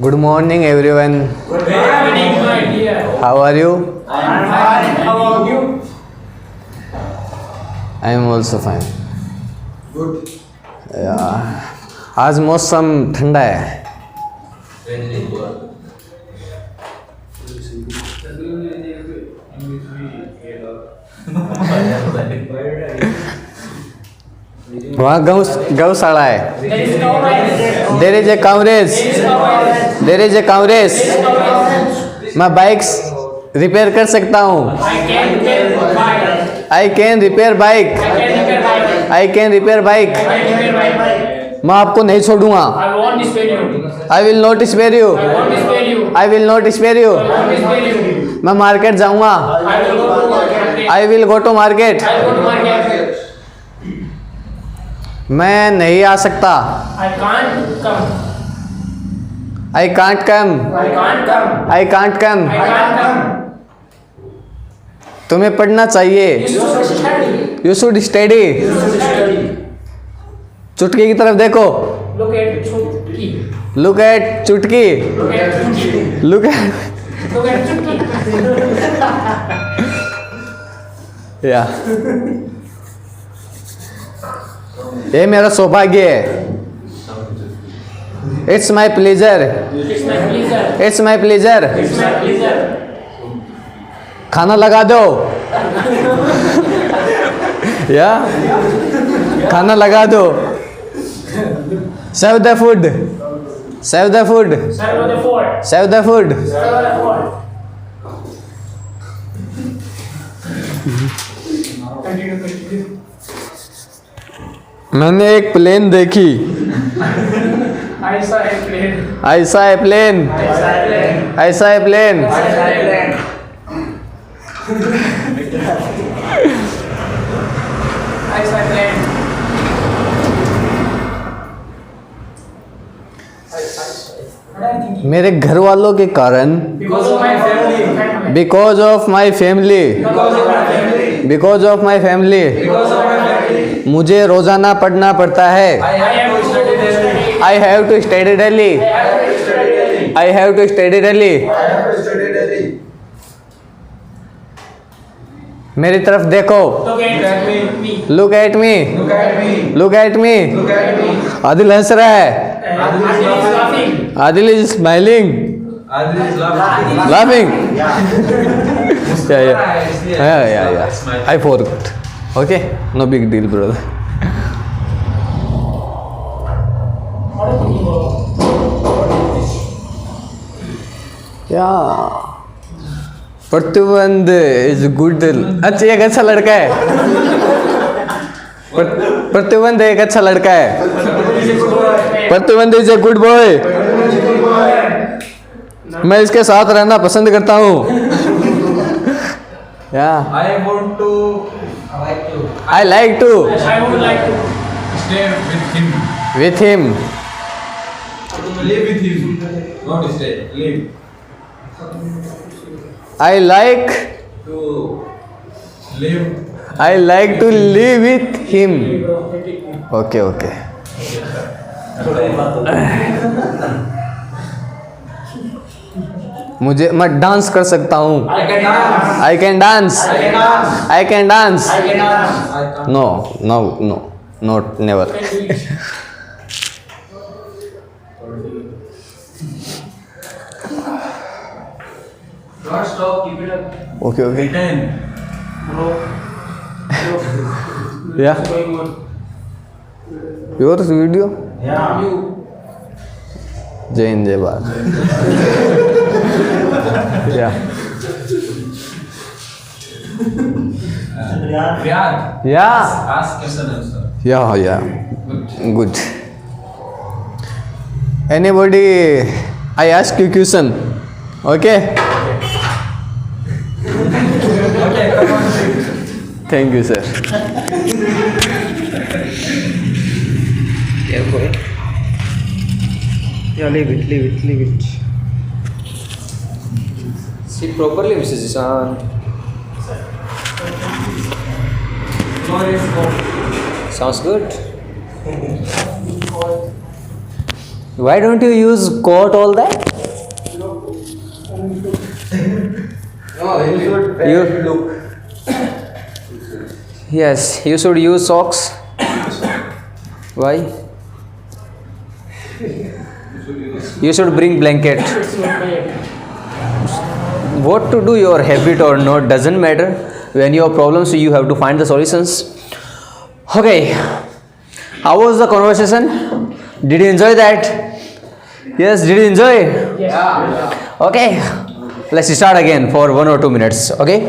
Good morning, everyone. Good morning, my dear. How are you? I am fine. How are you? I am also fine. Good. आज मौसम ठंडा है. वहाँ गौशाला है. There is coverage. There is a coverage. There is a coverage. मैं bikes repair कर सकता हूँ. I can repair bike. I can repair bike. I can repair bike. I can repair bike. मैं आपको नहीं छोड़ूंगा. I won't spare you. I will not spare you. I won't spare you. I will not spare you. I won't spare you. मैं market जाऊंगा. I will go to market. I will go to market. I will go to market. मैं नहीं आ सकता. I can't come. I can't come. I can't come. I can't come. I can't come. तुम्हें पढ़ना चाहिए. You should study. You should study. You should study. चुटकी की तरफ देखो. Look at Chutki. Look at चुटकी. Look at Chutki. Look at. Look at Chutki. Yeah. ये मेरा सौभाग्य है. It's my pleasure. It's my pleasure. It's my pleasure. It's my pleasure. खाना लगा दो. या खाना लगा दो. Serve the food. Serve the food. Serve the food. Serve the food. Serve the food. Continue. मैंने एक प्लेन देखी. I saw a plane. I saw a plane. I saw a plane. I saw a plane. I saw a plane. I saw a plane. मेरे घर वालों के कारण. Because of my family. Because of my family. Because of my family. Because of my family. Because of my family. मुझे रोजाना पढ़ना पड़ता है. I have to study daily. I have to study daily. I have to study daily. I have to study daily. I have to study daily. मेरी तरफ देखो. Look at me. Look at me. Look at me. Look at me. Look at me. Adil हंस रहा है. Adil is laughing. Adil is smiling. Adil is laughing. Laughing. Yeah. I forgot. Okay. No big deal, brother. Yeah. प्रतिबंध is good. अच्छा एक अच्छा लड़का है. प्रतिबंध एक अच्छा लड़का है. प्रतिबंध इज ए गुड बॉय. मैं इसके साथ रहना पसंद करता हूँ. या I want to I like to I would like to stay with him. With him. Live with him. Not stay. Live. I like To live. I like to live with him. Okay okay. मैं dance कर सकता हूँ. I can dance. I can dance. I can dance. I can dance. I can dance. I can't. No not never. Don't stop. Keep it up. Okay okay. Ten. Bro. या What's going on? Your video. Yeah. You. जय हिंद जय भारत. या Riyad. या Ask question and answer. या good. Anybody I ask you question. Okay. Okay, come on. Thank you sir. Yeah, leave it. Sit properly, Mrs. Isan. Sounds good. Why don't you use coat all that? No, you should You- wear look. Yes, you should use socks. Why? You should bring blanket. What to do, your habit or not, doesn't matter. When you have problems, you have to find the solutions. Okay. How was the conversation? Did you enjoy that? Yes, did you enjoy? Yeah. Okay. Let's start again for 1 or 2 minutes. Okay.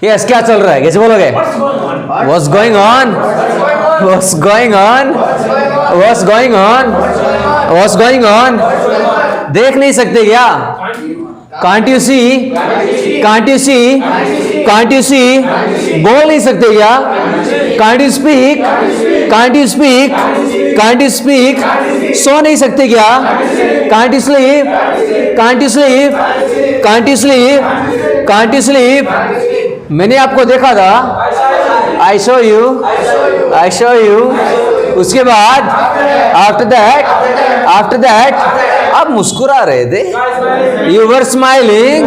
Yes, क्या चल रहा है? कैसे बोलोगे? What's going on? What's going on? What's going on? What's going on? देख नहीं सकते क्या? Can't you see? Can't you see? Can't you see? बोल नहीं सकते क्या? Can't you speak? Can't you speak? Can't you speak? सो नहीं सकते क्या? Can't you sleep? Can't you sleep? Can't you sleep? Can't you sleep? मैंने आपको देखा था. I show you. I show you. उसके बाद after that आप मुस्कुरा रहे थे. You were smiling.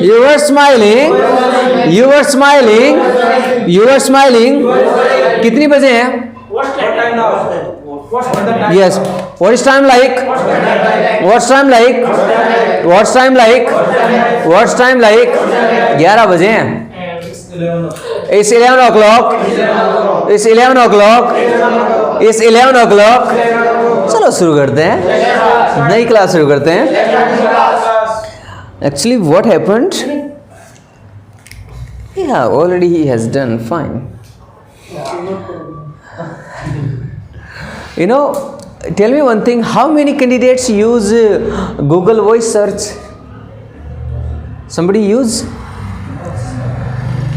You were smiling. You were smiling. You were smiling. कितनी बजे हैं? Yes. What is time like? What's time like? What's time like? What's time like? 11 बजे हैं. It's 11 o'clock. It's 11 o'clock. It's 11 o'clock. चलो शुरू करते हैं. नई क्लास शुरू करते हैं. Actually, what happened? Yeah, already he has done fine. You know, tell me one thing. How many candidates use Google Voice search? Somebody use?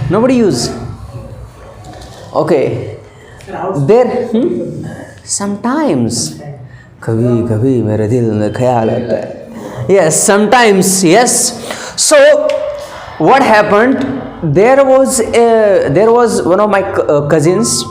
Nobody use. Okay. There. Sometimes. कभी मेरे दिल में ख्याल आता है. Yes, sometimes. Yes. So, what happened? There was one of my cousins.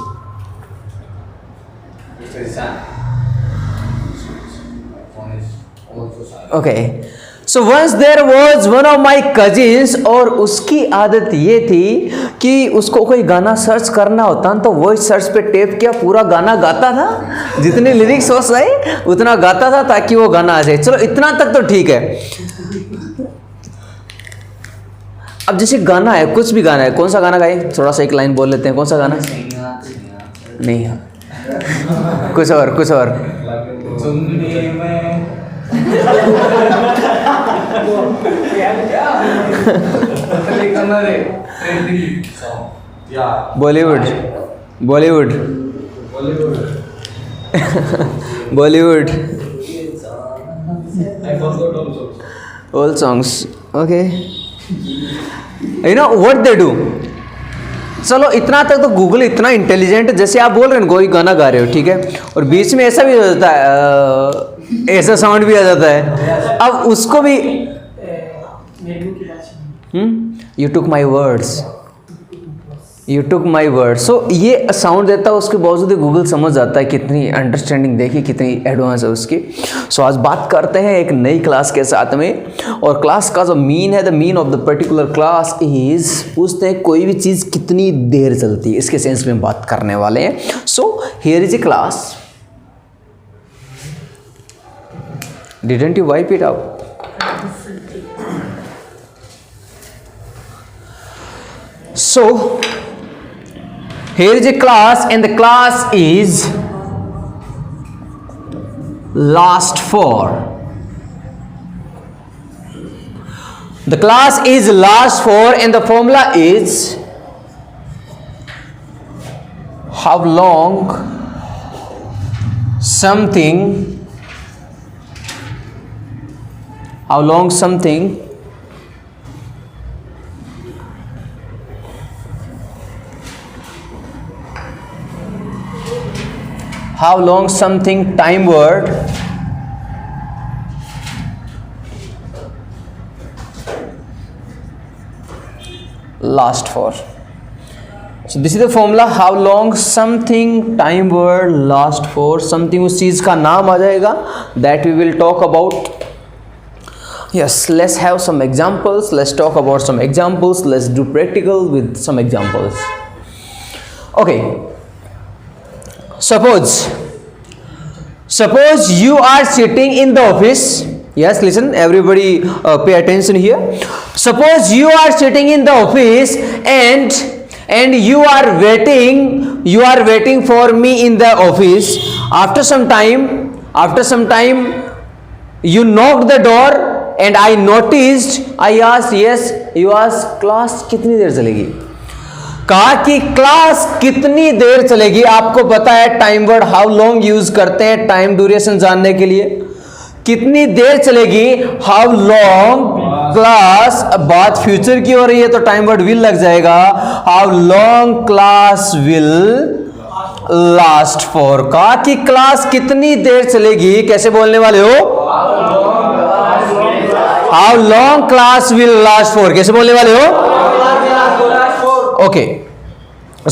Okay. So once there was one of my cousins और उसकी आदत ये थी कि उसको कोई गाना सर्च करना होता तो वॉइस सर्च पे टेप किया पूरा गाना गाता था. जितने लिरिक्स हो सही उतना गाता था ताकि वो गाना आ जाए. चलो इतना तक तो ठीक है. अब जैसे गाना है, कुछ भी गाना है, कौन सा गाना गाए? थोड़ा सा एक लाइन बोल लेते हैं. कौन सा गाना? नहीं, कुछ और. Bollywood. I forgot also. All songs. Okay. You know what they do? चलो इतना तक तो गूगल इतना इंटेलिजेंट. जैसे आप बोल रहे हैं कोई गाना गा रहे हो, ठीक है, और बीच में ऐसा भी हो जाता है, ऐसा साउंड भी आ जाता है. अब उसको भी यू टुक माई वर्ड्स. सो ये साउंड देता है, उसके बावजूद गूगल समझ जाता है. कितनी अंडरस्टैंडिंग देखिए, कितनी एडवांस है उसकी. सो आज बात करते हैं एक नई क्लास के साथ में. और क्लास का जो मीन है, the mean of the particular class is, पूछते हैं कोई भी चीज़ कितनी देर चलती है, इसके सेंस में बात करने वाले हैं. So here is a class. Didn't you wipe it out? So here is a class and the class is last 4. The class is last 4 and the formula is how long something how long something time word last for. So this is the formula, how long something time word last for, something उस चीज का नाम आ जाएगा, that we will talk about. Yes, let's have some examples. Let's talk about some examples. Let's do practical with some examples. Okay. Suppose you are sitting in the office. Yes, listen, everybody, pay attention here. Suppose you are sitting in the office and you are waiting for me in the office. After some time, you knocked the door. And I noticed, I asked, yes, you asked, class कितनी देर चलेगी? कहा कि class कितनी देर चलेगी. आपको पता है time word how long use करते हैं टाइम ड्यूरेशन जानने के लिए. कितनी देर चलेगी, हाउ लॉन्ग क्लास. बात फ्यूचर की हो रही है तो टाइम वर्ड विल लग जाएगा. How long class will last for. कहा कि क्लास कितनी देर चलेगी, कैसे बोलने वाले हो? How long class will last for? कैसे बोलने वाले हो? Okay.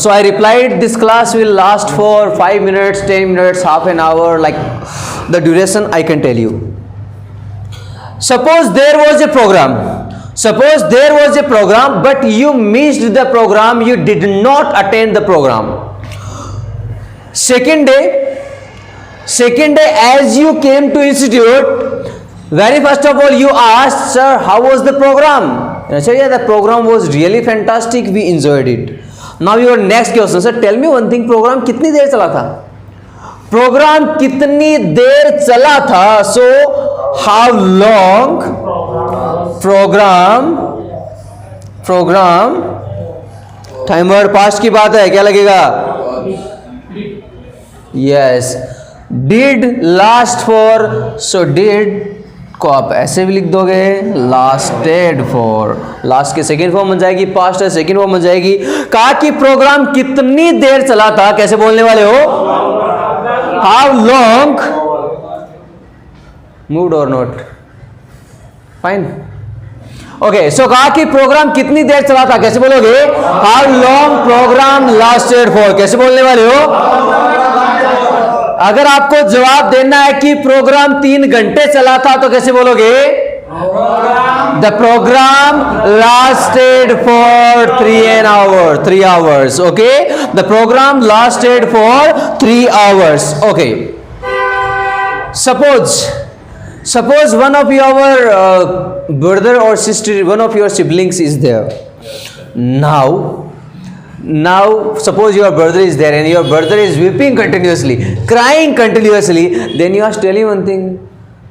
So I replied, this class will last for 5 minutes, 10 minutes, half an hour, like the duration I can tell you. Suppose there was a program. But you missed the program. You did not attend the program. Second day, as you came to institute, very first of all, you asked, sir, how was the program? And I said, yeah, the program was really fantastic. We enjoyed it. Now your next question, sir, tell me one thing. Program कितनी देर चला था? Program कितनी देर चला था? So, how long? Program. Time word past की बात है. क्या लगेगा? Yes. Did last for. So did को आप ऐसे भी लिख दोगे, लास्टेड फॉर. लास्ट के सेकेंड फॉर्म बन जाएगी, पास्ट है सेकेंड फॉर्म बन जाएगी. कहा कि प्रोग्राम कितनी देर चला था, कैसे बोलने वाले हो? How long. मूड और नोट? फाइन. ओके. सो कहा कि प्रोग्राम कितनी देर चला था, कैसे बोलोगे? How long program lasted for. कैसे बोलने वाले हो? अगर आपको जवाब देना है कि प्रोग्राम 3 घंटे चला था तो कैसे बोलोगे? The program lasted for 3 hours. Okay. The program lasted for 3 hours. Okay. Suppose one of your brother or sister, one of your siblings is there. Now suppose your brother is there and your brother is weeping continuously, crying continuously, then you ask, tell him one thing,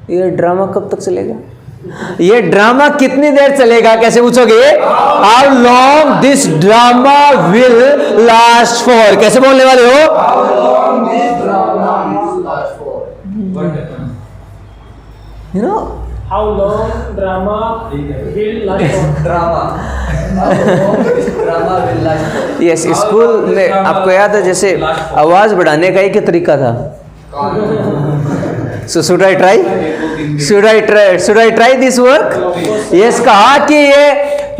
ये drama कब तक चलेगा? ये drama कितनी देर चलेगा, कैसे पूछोगे? How long this drama will last for. कैसे बोलने वाले हो? How long this drama will last for? You know, How long drama will last for? Drama. How long this drama will last for? yes, school में आपको याद है जैसे आवाज बढ़ाने का ही क्या तरीका था? So should I try this work? Yes. कहा कि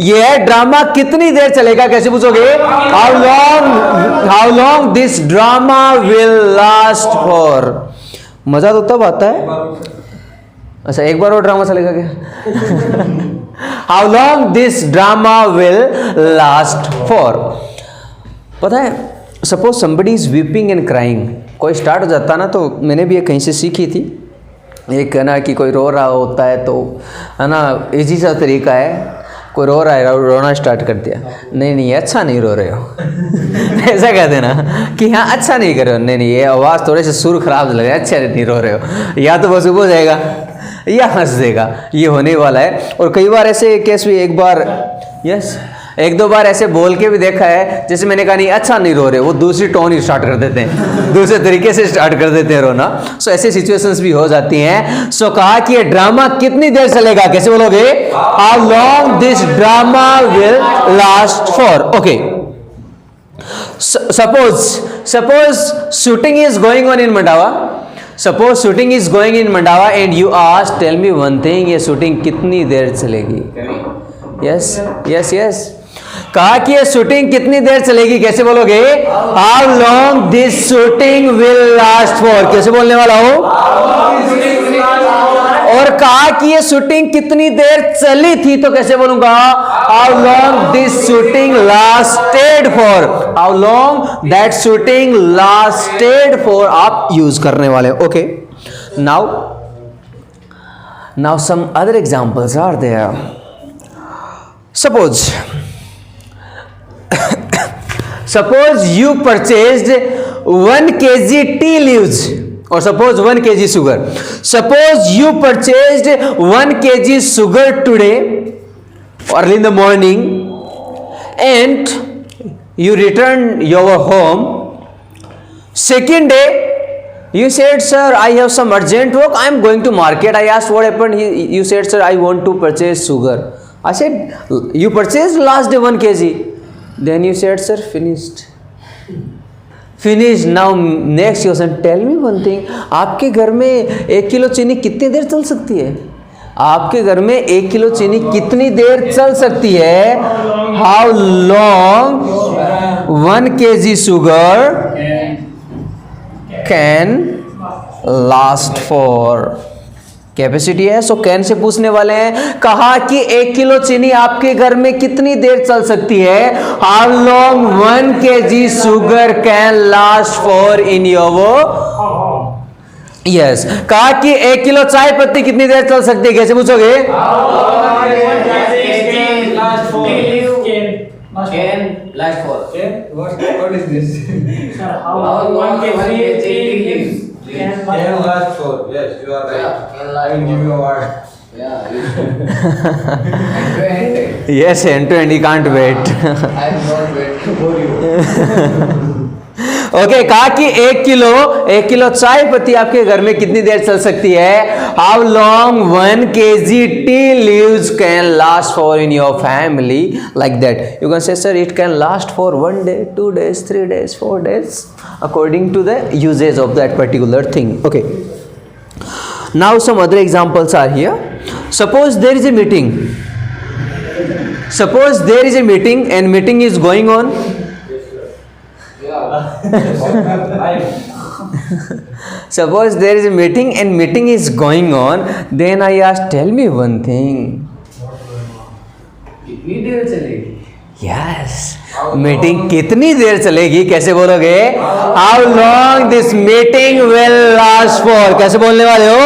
ये ड्रामा कितनी देर चलेगा, कैसे पूछोगे? How long this drama will last for. मजा तो तब आता है. अच्छा, एक बार और ड्रामा चलेगा क्या? How long this drama will last for. पता है, suppose somebody is weeping and crying. कोई स्टार्ट हो जाता ना, तो मैंने भी ये कहीं से सीखी थी. एक है ना कि कोई रो रहा होता है तो है ना, इजी सा तरीका है. कोई रो रहा है, रोना स्टार्ट कर दिया. नहीं अच्छा नहीं रो रहे हो. ऐसा कह देना कि हाँ अच्छा नहीं कर रहे हो. नहीं ये आवाज़ थोड़े से सुर खराब लग रहा है, अच्छा नहीं रो रहे हो. या तो बस हो जाएगा या हंस देगा. ये होने वाला है. और कई बार ऐसे केस भी, एक दो बार ऐसे बोल के भी देखा है. जैसे मैंने कहा नहीं अच्छा नहीं रो रहे, वो दूसरी टोन ही स्टार्ट कर देते हैं, दूसरे तरीके से स्टार्ट कर देते हैं रोना. सो ऐसी सिचुएशंस भी हो जाती हैं. सो कहा कि ये ड्रामा कितनी देर चलेगा, कैसे बोलोगे? How long this drama will last for. Okay. Suppose shooting is going on in Mandawa. Suppose shooting is going in Mandava and you ask, tell me one thing, ये shooting कितनी देर चलेगी? Yes. कहा कि ये शूटिंग कितनी देर चलेगी, कैसे बोलोगे? How long this shooting will last for, कैसे बोलने वाला हो? और कहा कि ये शूटिंग कितनी देर चली थी, तो कैसे बोलूंगा? How long this shooting lasted for, how long that shooting lasted for आप यूज करने वाले। Okay, now some other examples are there. Suppose you purchased 1 kg tea leaves, or suppose 1 kg sugar. Suppose you purchased 1 kg sugar today early in the morning, and you return your home. Second day, you said, sir, I have some urgent work, I am going to market. I asked what happened. You said, sir, I want to purchase sugar. I said, you purchased last day 1 kg. Then you said, sir, finished. Now next question, tell me one thing. आपके घर में 1 kilo चीनी कितनी देर चल सकती है? आपके घर में 1 किलो चीनी कितनी देर चल सकती है? How long 1 kg sugar can last for? Capacity है, सो कैन से पूछने वाले हैं। कहा कि 1 किलो चीनी आपके घर में कितनी देर चल सकती है? How long 1 kg sugar cane last for in your? Yes. कहा कि 1 किलो चाय पत्ती कितनी देर चल सकती है, कैसे पूछोगे? Can last for. What is this? Sir, how long 1 kg leaves can Can last for. Yes, you are right. Can I last will give you a word. Yeah. And Yes, end to end, you can't wait. I am not waiting for you. Okay, कहा कि 1 kilo चाय पत्ती आपके घर में कितनी देर चल सकती है? How long 1 kg tea leaves can last for in your family, like that you can say sir it can last for 1 day, 2 days, 3 days, 4 days according to the usages of that particular thing. Okay, now some other examples are here. Suppose there is a meeting. Suppose there is a meeting and meeting is going on. Suppose there is a meeting and meeting is going on. Then I ask, tell me one thing. कितनी देर चलेगी? Yes. Meeting कितनी देर चलेगी, कैसे बोलोगे? How long this meeting will last for? कैसे बोलने वाले हो?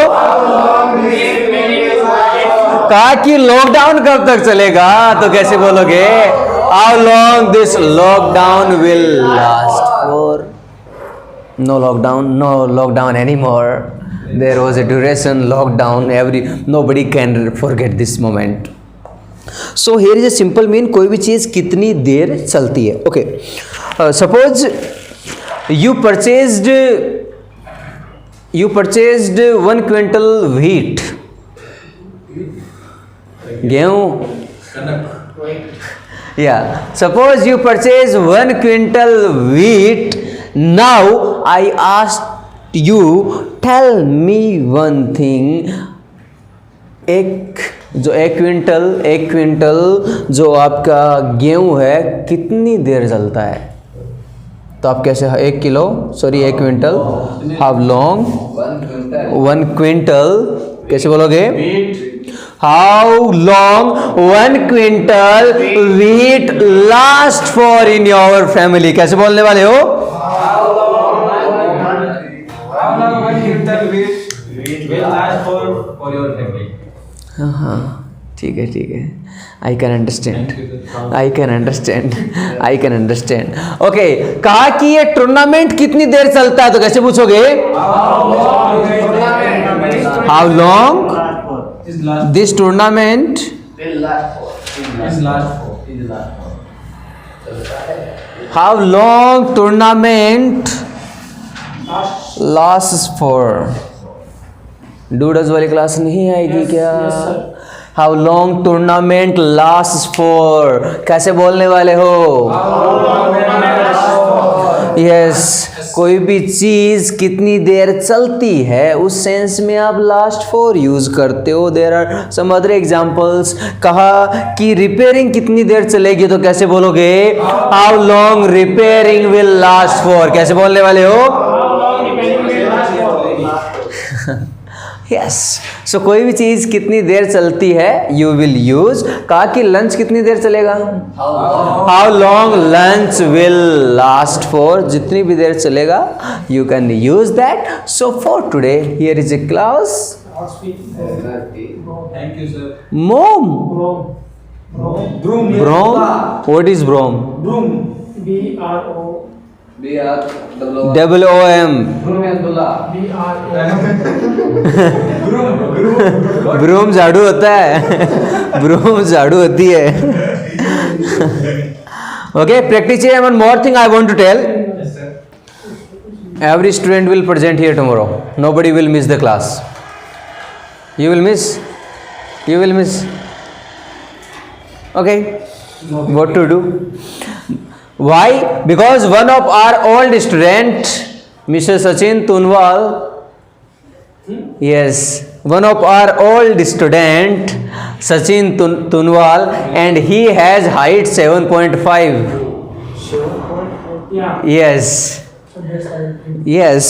कहा कि लॉकडाउन कब तक चलेगा, तो कैसे बोलोगे? How long this lockdown will last for? No lockdown anymore. There was a duration lockdown. Nobody can forget this moment. So here is a simple mean, कोई भी चीज कितनी देर चलती है. Okay, suppose you purchased 1 quintal wheat. गेहूं. Yeah, suppose you purchase 1 quintal wheat. Now I asked you, tell me one thing. एक quintal जो आपका गेहूं है कितनी देर चलता है? तो आप कैसे 1 क्विंटल, हाउ लॉन्ग 1 क्विंटल, कैसे बोलोगे? How long 1 quintal wheat last for in your family, कैसे बोलने वाले हो? How long 1 quintal wheat will last for your family? हाँ, ठीक है. I can understand. ओके, कहा कि ये टूर्नामेंट कितनी देर चलता है, तो कैसे पूछोगे? How long this tournament Will last for. Is last for. How long tournament last for? Dudes वाली क्लास नहीं आएगी क्या? How long tournament last for, कैसे बोलने वाले हो? यस, कोई भी चीज कितनी देर चलती है उस सेंस में आप लास्ट फॉर यूज करते हो. There are some other examples. कहा कि रिपेयरिंग कितनी देर चलेगी तो कैसे बोलोगे? How long repairing will last for. कैसे बोलने वाले हो? यस. सो कोई भी चीज कितनी देर चलती है यू विल यूज. कहा कि लंच कितनी देर चलेगा? How long lunch will last for. जितनी भी देर चलेगा you can use that. So for today here is a class. Thank you, sir. Ma'am. Broom. Broom. What is broom? Broom. BRO. Double O M. Broom झाड़ू होता है. Broom झाड़ू होती है. Okay, practice here. One more thing I want to tell. Every student will present here tomorrow. Nobody will miss the class. You will miss. You will miss. Okay. What to do? Why? Because one of our old student, Mr. Sachin Tunwal, yes, one of our old student, Sachin Tunwal, and he has height 7.5. Yeah. Yes, So that's right. yes.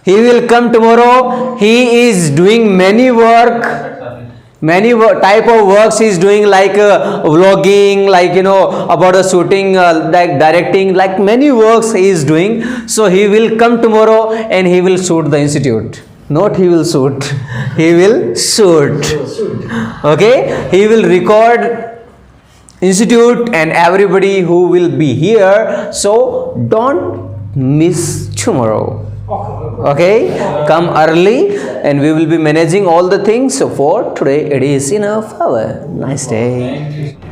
He will come tomorrow. He is doing many work. Many type of works he is doing, like vlogging, like about the shooting, like directing, like many works he is doing. So he will come tomorrow and he will shoot the institute. Not he will shoot, he will shoot. Okay, he will record institute and everybody who will be here. So don't miss tomorrow. Okay, come early and we will be managing all the things. So for today it is enough. Have a nice day. Thank you.